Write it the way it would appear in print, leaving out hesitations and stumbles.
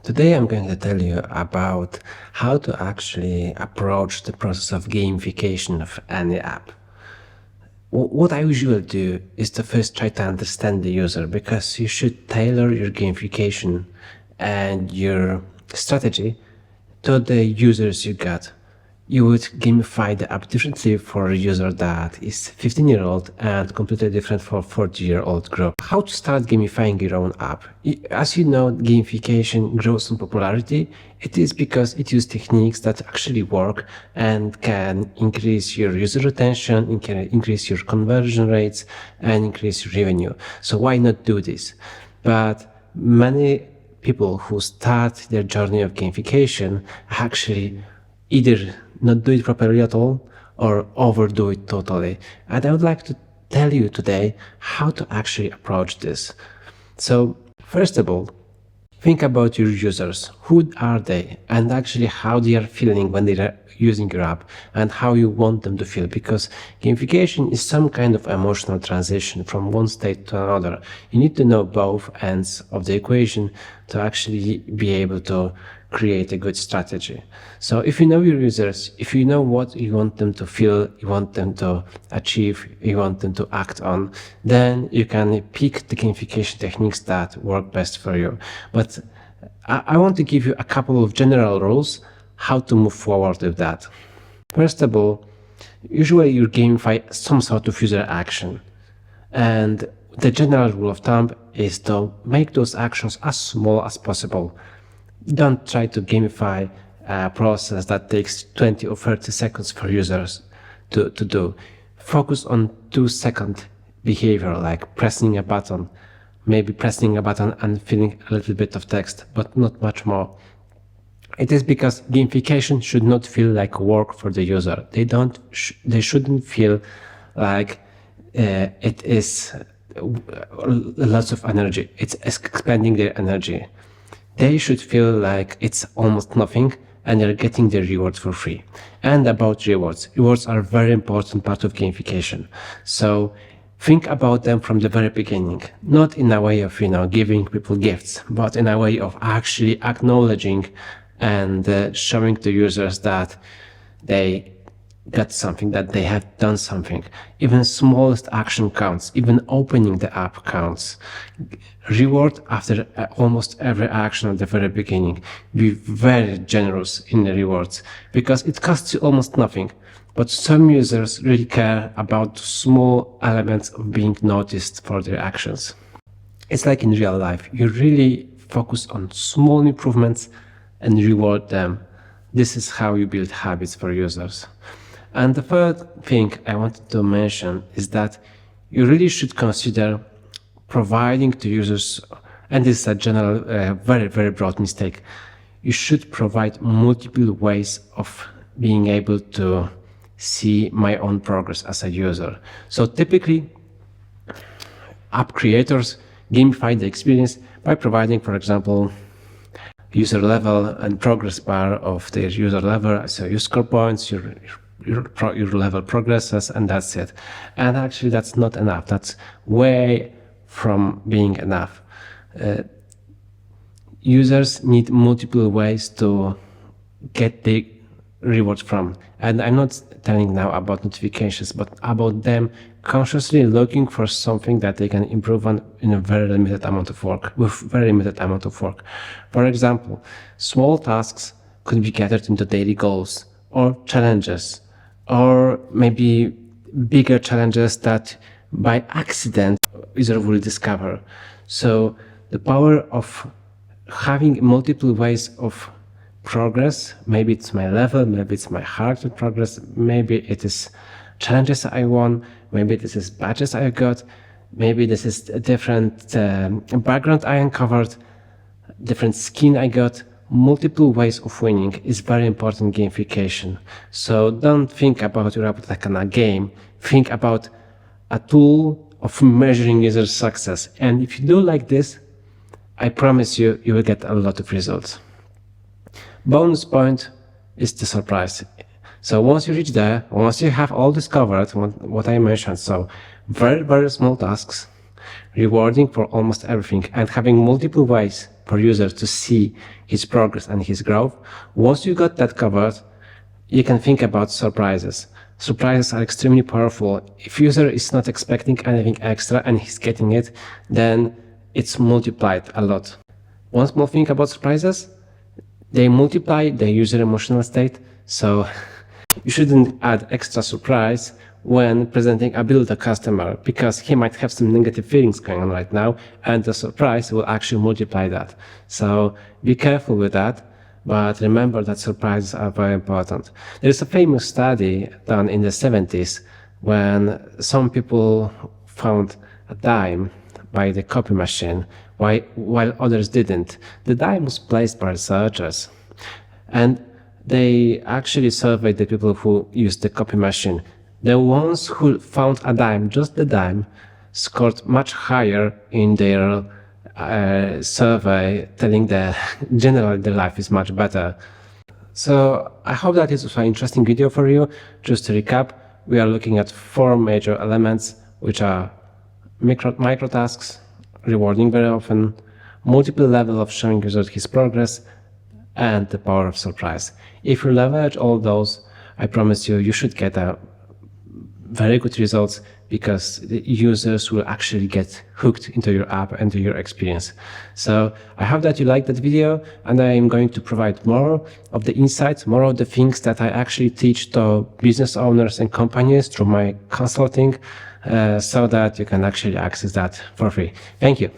Today I'm going to tell you about how to actually approach the process of gamification of any app. What I usually do is to first try to understand the user, because you should tailor your gamification and your strategy to the users you got. You would gamify the app differently for a user that is 15-year-old and completely different for 40-year-old group. How to start gamifying your own app? As you know, gamification grows in popularity. It is because it uses techniques that actually work and can increase your user retention, can increase your conversion rates, and increase your revenue. So why not do this? But many people who start their journey of gamification actually either not do it properly at all or overdo it totally. And I would like to tell you today how to actually approach this. So first of all, think about your users. Who are they? And actually how they are feeling when they are using your app, and how you want them to feel, because gamification is some kind of emotional transition from one state to another. You need to know both ends of the equation to actually be able to create a good strategy. So if you know your users, if you know what you want them to feel, you want them to achieve, you want them to act on, then you can pick the gamification techniques that work best for you. But I want to give you a couple of general rules how to move forward with that. First of all, usually you gamify some sort of user action. And the general rule of thumb is to make those actions as small as possible. Don't try to gamify a process that takes 20 or 30 seconds for users to do. Focus on 2-second behavior, like pressing a button, maybe pressing a button and filling a little bit of text, but not much more. It is because gamification should not feel like work for the user. They shouldn't feel like it is lots of energy. It's expending their energy. They should feel like it's almost nothing and they're getting their rewards for free. And about rewards. Rewards are a very important part of gamification. So think about them from the very beginning, not in a way of, giving people gifts, but in a way of actually acknowledging and showing to users that they got something, that they have done something. Even smallest action counts. Even opening the app counts. Reward after almost every action at the very beginning. Be very generous in the rewards, because it costs you almost nothing. But some users really care about small elements of being noticed for their actions. It's like in real life. You really focus on small improvements and reward them. This is how you build habits for users. And the third thing I wanted to mention is that you really should consider providing to users, and this is a general, very, very broad mistake, you should provide multiple ways of being able to see my own progress as a user. So typically, app creators gamify the experience by providing, for example, user level and progress bar of their user level. So you score points, your level progresses, and that's it. And actually that's not enough. That's way from being enough. Users need multiple ways to get the rewards from. And I'm not telling now about notifications, but about them consciously looking for something that they can improve on in a very limited amount of work, with very limited amount of work. For example, small tasks could be gathered into daily goals or challenges, or maybe bigger challenges that by accident user will discover. So the power of having multiple ways of progress, maybe it's my level, maybe it's my heart of progress, maybe it is challenges I won, maybe this is badges I got, maybe this is a different background I uncovered, different skin I got. Multiple ways of winning is very important gamification. So don't think about your app like a game. Think about a tool of measuring user success. And if you do like this, I promise you, you will get a lot of results. Bonus point is the surprise. So once you reach there, once you have all discovered what I mentioned, so very, very small tasks, rewarding for almost everything, and having multiple ways for users to see his progress and his growth. Once you got that covered, you can think about surprises. Surprises are extremely powerful. If user is not expecting anything extra and he's getting it, then it's multiplied a lot. One small thing about surprises, they multiply the user emotional state, so you shouldn't add extra surprise when presenting a bill to a customer, because he might have some negative feelings going on right now, and the surprise will actually multiply that. So be careful with that, but remember that surprises are very important. There is a famous study done in the 70s when some people found a dime by the copy machine while others didn't. The dime was placed by researchers, and they actually surveyed the people who used the copy machine. The ones who found a dime, just the dime, scored much higher in their survey, telling that generally their life is much better. So I hope that this was an interesting video for you. Just to recap, we are looking at 4 major elements, which are micro tasks, rewarding very often, multiple levels of showing users his progress, and the power of surprise. If you leverage all those, I promise you, you should get a very good results, because the users will actually get hooked into your app and to your experience. So I hope that you liked that video, and I am going to provide more of the insights, more of the things that I actually teach to business owners and companies through my consulting, so that you can actually access that for free. Thank you.